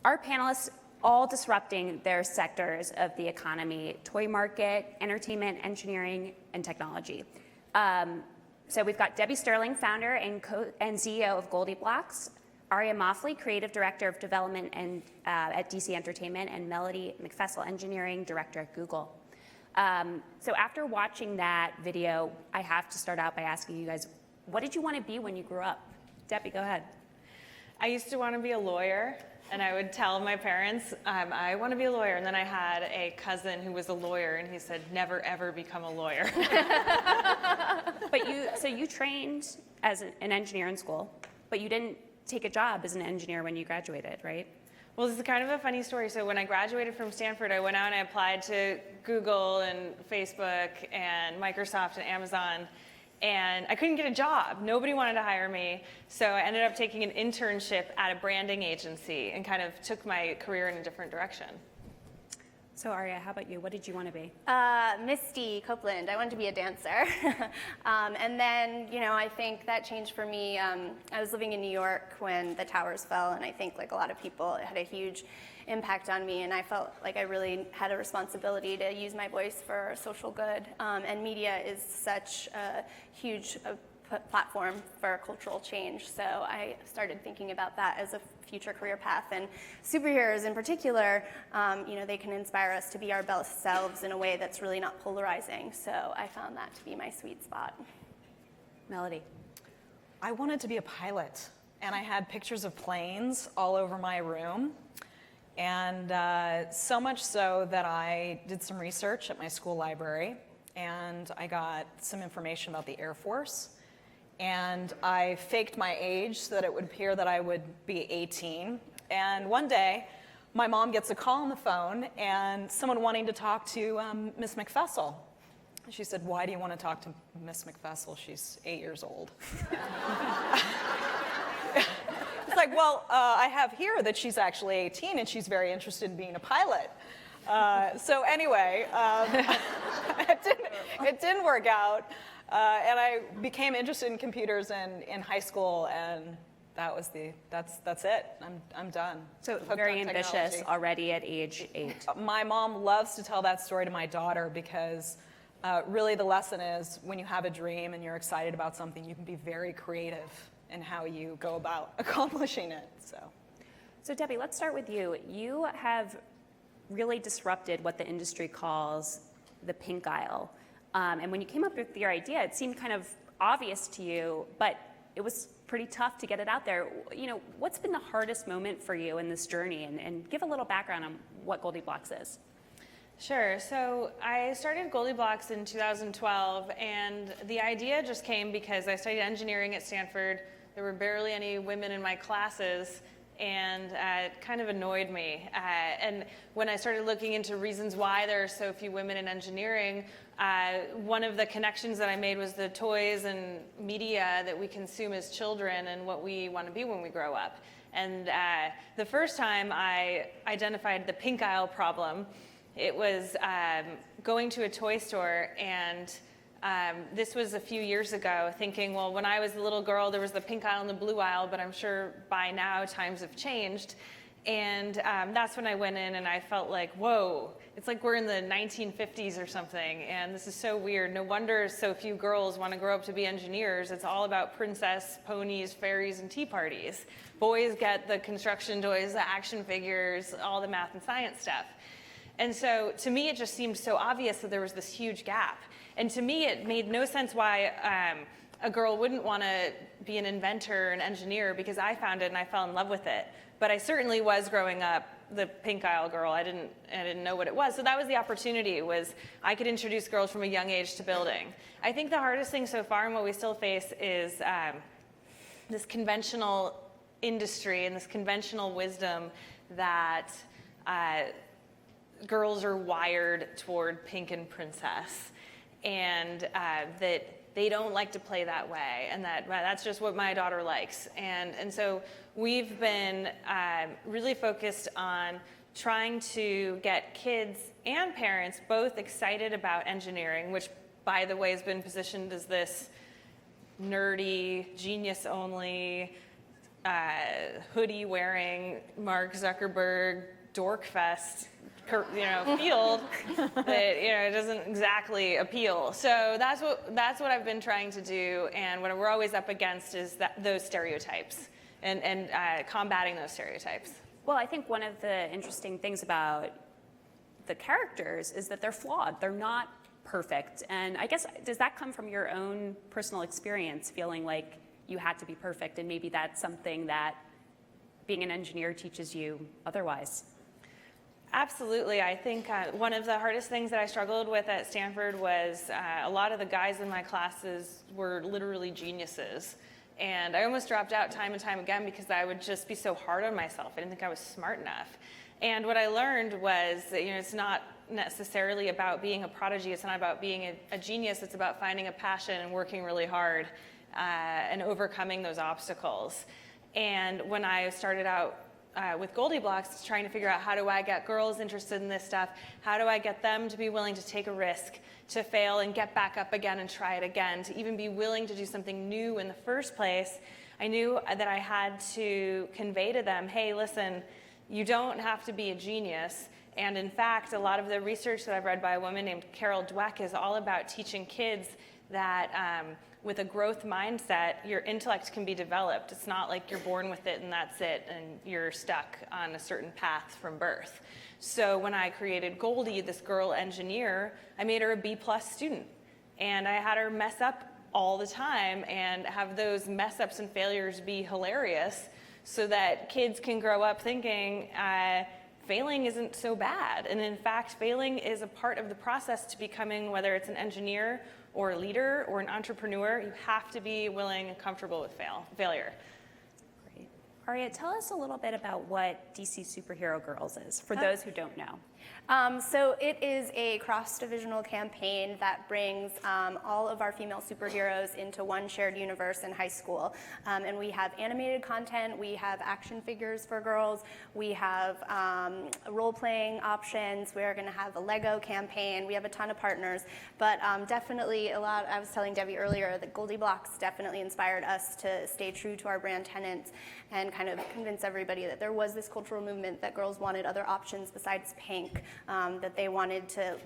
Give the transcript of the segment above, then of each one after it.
Our panelists all disrupting their sectors of the economy: toy market, entertainment, engineering, and technology. So we've got Debbie Sterling, founder and CEO of GoldieBlox; Aria Moffly, creative director of development and at DC Entertainment; and Melody Meckfessel, engineering director at Google. So after watching that video, I have to start out by asking you guys, what did you want to be when you grew up? Debbie, go ahead. I used to want to be a lawyer, and I would tell my parents, I want to be a lawyer. And then I had a cousin who was a lawyer, and he said, never, ever become a lawyer. But you trained as an engineer in school, but you didn't take a job as an engineer when you graduated, right? Well, this is kind of a funny story. So when I graduated from Stanford, I went out and I applied to Google and Facebook and Microsoft and Amazon, and I couldn't get a job. Nobody wanted to hire me. So I ended up taking an internship at a branding agency and kind of took my career in a different direction. So Aria, how about you? What did you want to be? Misty Copeland. I wanted to be a dancer. And then, I think that changed for me. I was living in New York when the towers fell, and I think, like a lot of people, it had a huge impact on me, and I felt like I really had a responsibility to use my voice for social good. And media is such a huge platform for cultural change, so I started thinking about that as a future career path. And superheroes in particular, they can inspire us to be our best selves in a way that's really not polarizing, so I found that to be my sweet spot. Melody. I wanted to be a pilot, and I had pictures of planes all over my room, and so much so that I did some research at my school library, and I got some information about the Air Force. And I faked my age so that it would appear that I would be 18. And one day, my mom gets a call on the phone and someone wanting to talk to Miss Meckfessel. She said, "Why do you want to talk to Miss Meckfessel? She's 8 years old." It's like, well, I have here that she's actually 18 and she's very interested in being a pilot. So anyway, it didn't work out. And I became interested in computers in high school, and that's it. I'm done. So very ambitious already at age 8. My mom loves to tell that story to my daughter because really the lesson is when you have a dream and you're excited about something, you can be very creative in how you go about accomplishing it. So Debbie, let's start with you. You have really disrupted what the industry calls the pink aisle. And when you came up with your idea, it seemed kind of obvious to you, but it was pretty tough to get it out there. What's been the hardest moment for you in this journey? And give a little background on what GoldieBlox is. Sure. So I started GoldieBlox in 2012, and the idea just came because I studied engineering at Stanford. There were barely any women in my classes, and it kind of annoyed me. And when I started looking into reasons why there are so few women in engineering, one of the connections that I made was the toys and media that we consume as children and what we want to be when we grow up. And the first time I identified the pink aisle problem, it was going to a toy store, and this was a few years ago, thinking, well, when I was a little girl, there was the pink aisle and the blue aisle, but I'm sure by now times have changed. And that's when I went in and I felt like, whoa, it's like we're in the 1950s or something, and this is so weird. No wonder so few girls want to grow up to be engineers. It's all about princess, ponies, fairies, and tea parties. Boys get the construction toys, the action figures, all the math and science stuff. And so to me, it just seemed so obvious that there was this huge gap. And to me, it made no sense why a girl wouldn't want to be an inventor, an engineer, because I found it and I fell in love with it. But I certainly was growing up the pink aisle girl. I didn't know what it was. So that was the opportunity, was I could introduce girls from a young age to building. I think the hardest thing so far and what we still face is this conventional industry and this conventional wisdom that girls are wired toward pink and princess, and that they don't like to play that way, and that's just what my daughter likes. And so we've been really focused on trying to get kids and parents both excited about engineering, which, by the way, has been positioned as this nerdy, genius-only, hoodie wearing Mark Zuckerberg dorkfest field that doesn't exactly appeal. So that's what I've been trying to do, and what we're always up against is those stereotypes and combating those stereotypes. Well, I think one of the interesting things about the characters is that they're flawed. They're not perfect. And I guess, does that come from your own personal experience, feeling like you had to be perfect, and maybe that's something that being an engineer teaches you otherwise? Absolutely. I think one of the hardest things that I struggled with at Stanford was a lot of the guys in my classes were literally geniuses. And I almost dropped out time and time again because I would just be so hard on myself. I didn't think I was smart enough. And what I learned was that it's not necessarily about being a prodigy. It's not about being a genius. It's about finding a passion and working really hard and overcoming those obstacles. And when I started out with GoldieBlox, trying to figure out how do I get girls interested in this stuff, how do I get them to be willing to take a risk, to fail and get back up again and try it again, to even be willing to do something new in the first place, I knew that I had to convey to them, hey, listen, you don't have to be a genius. And in fact, a lot of the research that I've read by a woman named Carol Dweck is all about teaching kids that with a growth mindset, your intellect can be developed. It's not like you're born with it and that's it, and you're stuck on a certain path from birth. So when I created Goldie, this girl engineer, I made her a B+ student. And I had her mess up all the time and have those mess ups and failures be hilarious so that kids can grow up thinking, failing isn't so bad. And in fact, failing is a part of the process to becoming, whether it's an engineer or a leader or an entrepreneur, you have to be willing and comfortable with failure. Great. Aria, tell us a little bit about what DC Superhero Girls is, for those who don't know. So it is a cross-divisional campaign that brings all of our female superheroes into one shared universe in high school. And we have animated content, we have action figures for girls, we have role-playing options, we're going to have a Lego campaign, we have a ton of partners. But definitely I was telling Debbie earlier that GoldieBlox definitely inspired us to stay true to our brand tenets and kind of convince everybody that there was this cultural movement that girls wanted other options besides pink, that they wanted to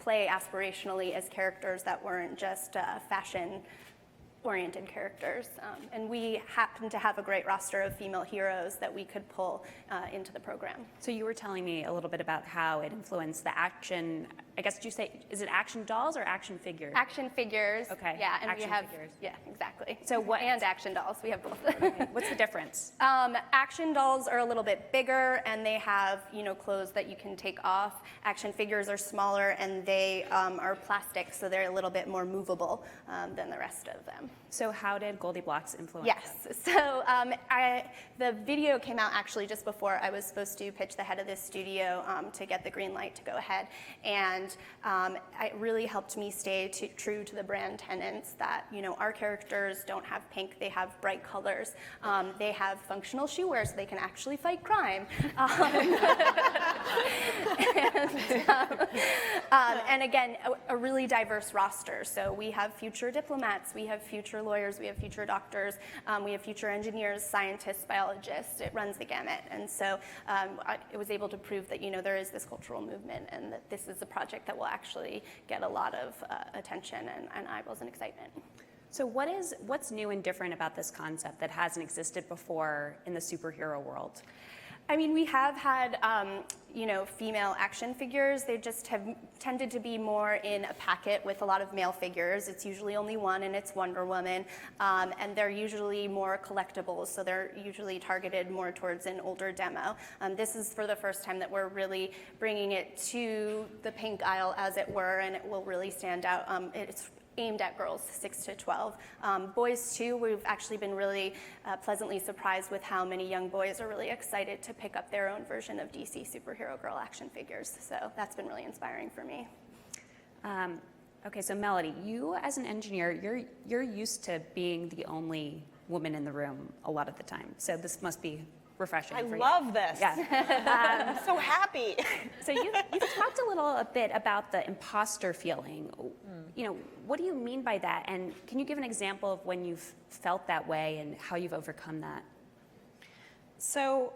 play aspirationally as characters that weren't just fashion-oriented characters. And we happen to have a great roster of female heroes that we could pull into the program. So you were telling me a little bit about how it influenced the action, I guess, did you say, is it action dolls or action figures? Action figures. Okay. Yeah, and action we have, figures. yeah, exactly. So what? And action dolls, we have both. Okay. What's the difference? Action dolls are a little bit bigger and they have, clothes that you can take off. Action figures are smaller and they are plastic, so they're a little bit more movable than the rest of them. So how did GoldieBlox influence Yes. it? So the video came out actually just before I was supposed to pitch the head of this studio to get the green light to go ahead. And it really helped me stay true to the brand tenets that, our characters don't have pink, they have bright colors. They have functional shoe wear so they can actually fight crime. And again, a really diverse roster. So we have future diplomats, we have future lawyers, we have future doctors, we have future engineers, scientists, biologists. It runs the gamut. And so I was able to prove that, there is this cultural movement and that this is a project that will actually get a lot of attention and eyeballs and excitement. So what's new and different about this concept that hasn't existed before in the superhero world? I mean, we have had, female action figures. They just have tended to be more in a packet with a lot of male figures. It's usually only one, and it's Wonder Woman. And they're usually more collectibles, so they're usually targeted more towards an older demo. This is for the first time that we're really bringing it to the pink aisle, as it were, and it will really stand out. It's aimed at girls 6 to 12. Boys too, we've actually been really pleasantly surprised with how many young boys are really excited to pick up their own version of DC Superhero Girl action figures. So that's been really inspiring for me. Okay, so Melody, you as an engineer, you're used to being the only woman in the room a lot of the time. So this must be refreshing for you. I love this. Yeah. I'm so happy. So you've talked a bit about the imposter feeling. What do you mean by that? And can you give an example of when you've felt that way and how you've overcome that? So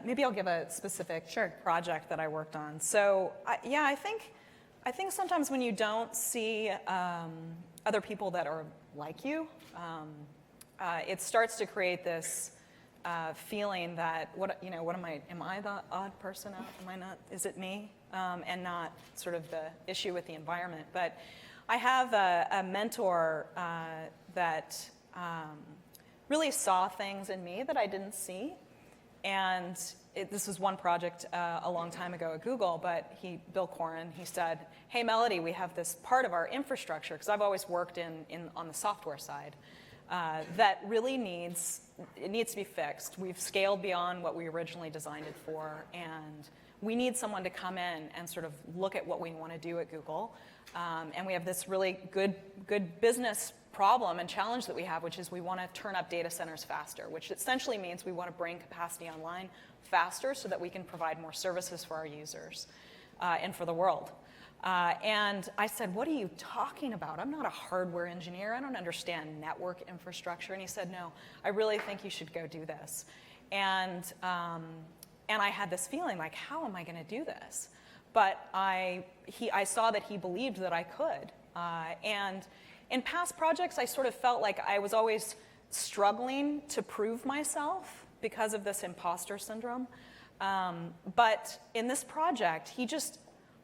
maybe I'll give a specific project that I worked on. So I think sometimes when you don't see other people that are like you, it starts to create this feeling that am I the odd person out? Am I not? Is it me? And not sort of the issue with the environment. But I have a mentor that really saw things in me that I didn't see. And this was one project a long time ago at Google, but Bill Corin, he said, hey, Melody, we have this part of our infrastructure, because I've always worked on the software side, that really needs to be fixed. We've scaled beyond what we originally designed it for, and we need someone to come in and sort of look at what we want to do at Google. And we have this really good business problem and challenge that we have, which is we want to turn up data centers faster, which essentially means we want to bring capacity online faster so that we can provide more services for our users and for the world. And I said, what are you talking about? I'm not a hardware engineer. I don't understand network infrastructure. And he said, no, I really think you should go do this. And I had this feeling like, how am I going to do this? But I saw that he believed that I could. And in past projects, I sort of felt like I was always struggling to prove myself because of this imposter syndrome. But in this project,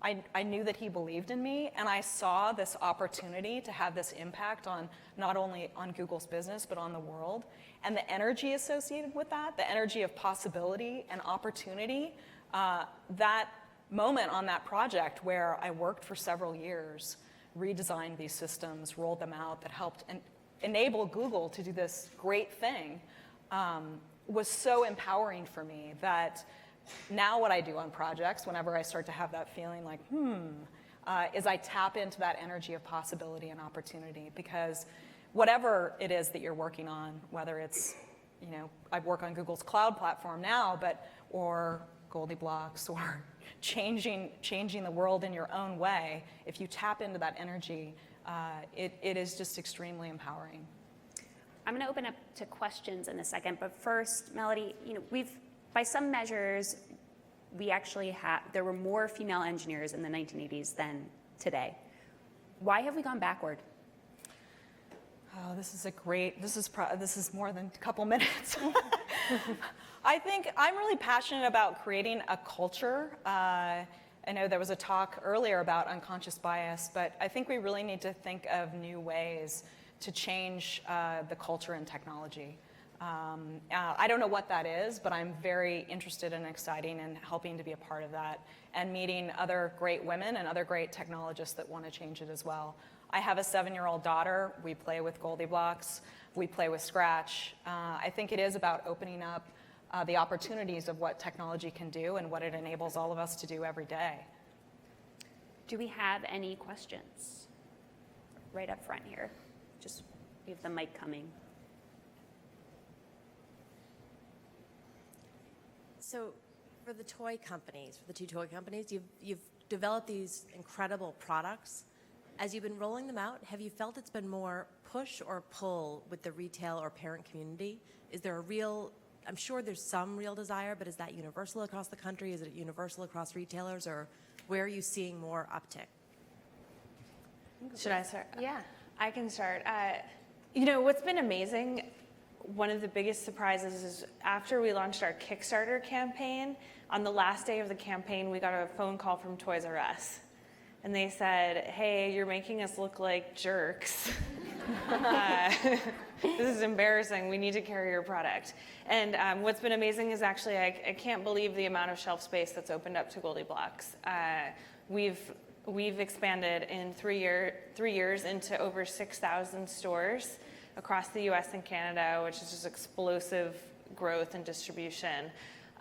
I knew that he believed in me, and I saw this opportunity to have this impact on not only on Google's business, but on the world. And the energy associated with that, the energy of possibility and opportunity, that moment on that project where I worked for several years, redesigned these systems, rolled them out, that helped enable Google to do this great thing, was so empowering for me that now what I do on projects, whenever I start to have that feeling like, is I tap into that energy of possibility and opportunity, because whatever it is that you're working on, whether it's, I work on Google's cloud platform now, or GoldieBlox, or changing the world in your own way, if you tap into that energy, it is just extremely empowering. I'm going to open up to questions in a second, but first, Melody, by some measures, there were more female engineers in the 1980s than today. Why have we gone backward? Oh, this is more than a couple minutes. I think I'm really passionate about creating a culture. I know there was a talk earlier about unconscious bias, but I think we really need to think of new ways to change the culture in technology. I don't know what that is, but I'm very interested and excited in helping to be a part of that and meeting other great women and other great technologists that want to change it as well. I have a 7-year-old daughter. We play with GoldieBlox. We play with Scratch. I think it is about opening up the opportunities of what technology can do and what it enables all of us to do every day. Do we have any questions? Right up front here. Just we have the mic coming. So for the toy companies, for the two toy companies, you've developed these incredible products. As you've been rolling them out, have you felt it's been more push or pull with the retail or parent community? Is there a real, I'm sure there's some real desire, but is that universal across the country? Is it universal across retailers, or where are you seeing more uptick? Should I start? Yeah. I can start. What's been amazing, one of the biggest surprises is after we launched our Kickstarter campaign, on the last day of the campaign, we got a phone call from Toys R Us. And they said, hey, you're making us look like jerks. This is embarrassing. We need to carry your product. And what's been amazing is actually, I can't believe the amount of shelf space that's opened up to GoldieBlox. We've expanded in 3 years into over 6,000 stores across the US and Canada, which is just explosive growth and distribution.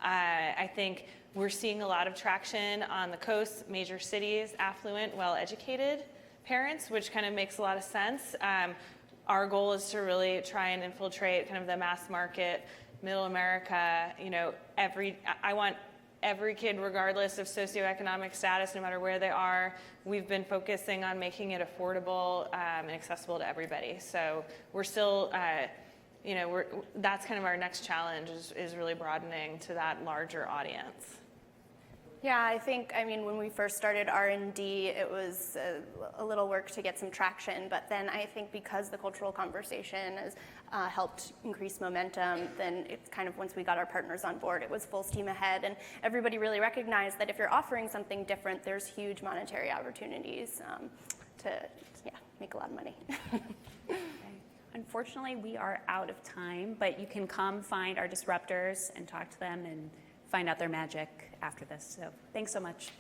I think we're seeing a lot of traction on the coast, major cities, affluent, well-educated parents, which kind of makes a lot of sense. Our goal is to really try and infiltrate kind of the mass market, middle America. I want every kid, regardless of socioeconomic status, no matter where they are. We've been focusing on making it affordable and accessible to everybody. So we're still that's kind of our next challenge is really broadening to that larger audience. Yeah, I mean, when we first started R&D, it was a little work to get some traction, but then I think because the cultural conversation has helped increase momentum, then it's kind of, once we got our partners on board, it was full steam ahead, and everybody really recognized that if you're offering something different, there's huge monetary opportunities to make a lot of money. Unfortunately, we are out of time, but you can come find our disruptors and talk to them and find out their magic after this. So thanks so much.